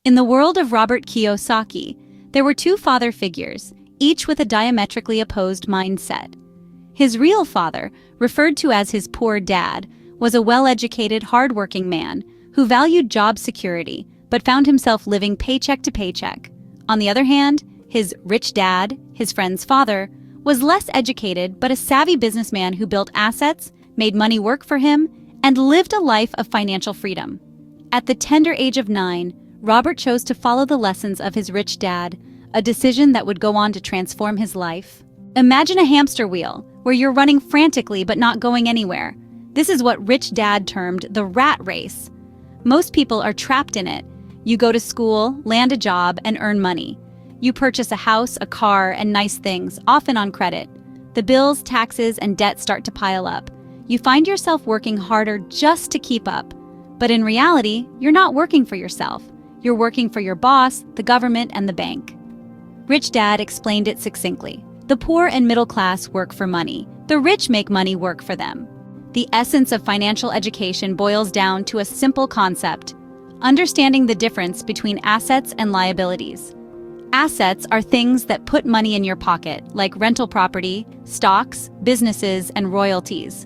In the world of Robert Kiyosaki, there were two father figures, each with a diametrically opposed mindset. His real father, referred to as his poor dad, was a well-educated, hard-working man who valued job security but found himself living paycheck to paycheck. On the other hand, his rich dad, his friend's father, was less educated but a savvy businessman who built assets, made money work for him, and lived a life of financial freedom. At the tender age of 9, Robert chose to follow the lessons of his rich dad, a decision that would go on to transform his life. Imagine a hamster wheel, where you're running frantically but not going anywhere. This is what Rich Dad termed the rat race. Most people are trapped in it. You go to school, land a job, and earn money. You purchase a house, a car, and nice things, often on credit. The bills, taxes, and debt start to pile up. You find yourself working harder just to keep up. But in reality, you're not working for yourself. You're working for your boss, the government, and the bank. Rich Dad explained it succinctly. The poor and middle class work for money. The rich make money work for them. The essence of financial education boils down to a simple concept: understanding the difference between assets and liabilities. Assets are things that put money in your pocket, like rental property, stocks, businesses, and royalties.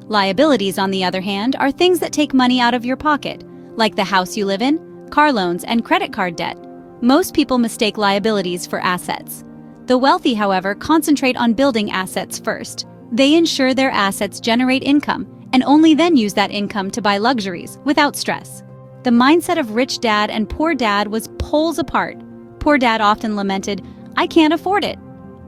Liabilities, on the other hand, are things that take money out of your pocket, like the house you live in, car loans, and credit card debt. Most people mistake liabilities for assets. The wealthy, however, concentrate on building assets first. They ensure their assets generate income, and only then use that income to buy luxuries, without stress. The mindset of Rich Dad and Poor Dad was poles apart. Poor Dad often lamented, "I can't afford it."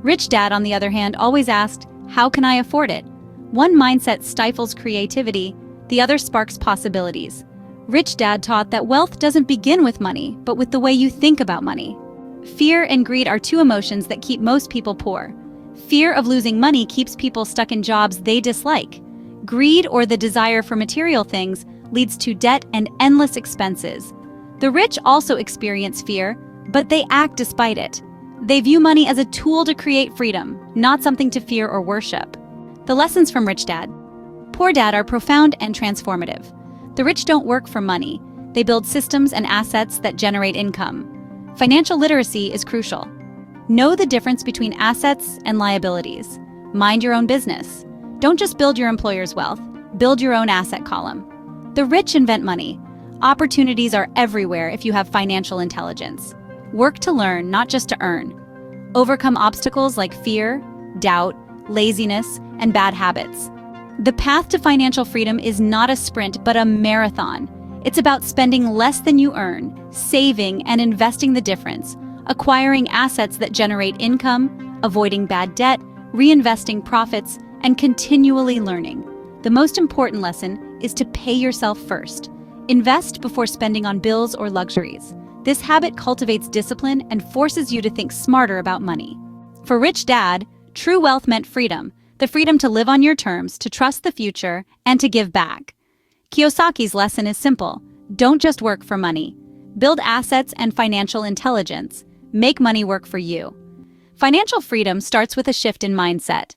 Rich Dad, on the other hand, always asked, "How can I afford it?" One mindset stifles creativity, the other sparks possibilities. Rich Dad taught that wealth doesn't begin with money, but with the way you think about money. Fear and greed are two emotions that keep most people poor. Fear of losing money keeps people stuck in jobs they dislike. Greed, or the desire for material things, leads to debt and endless expenses. The rich also experience fear, but they act despite it. They view money as a tool to create freedom, not something to fear or worship. The lessons from Rich Dad. Poor Dad are profound and transformative. The rich don't work for money. They build systems and assets that generate income. Financial literacy is crucial. Know the difference between assets and liabilities. Mind your own business. Don't just build your employer's wealth. Build your own asset column. The rich invent money. Opportunities are everywhere if you have financial intelligence. Work to learn, not just to earn. Overcome obstacles like fear, doubt, laziness, and bad habits. The path to financial freedom is not a sprint, but a marathon. It's about spending less than you earn, saving and investing the difference, acquiring assets that generate income, avoiding bad debt, reinvesting profits, and continually learning. The most important lesson is to pay yourself first. Invest before spending on bills or luxuries. This habit cultivates discipline and forces you to think smarter about money. For Rich Dad, true wealth meant freedom, the freedom to live on your terms, to trust the future, and to give back. Kiyosaki's lesson is simple. Don't just work for money. Build assets and financial intelligence. Make money work for you. Financial freedom starts with a shift in mindset.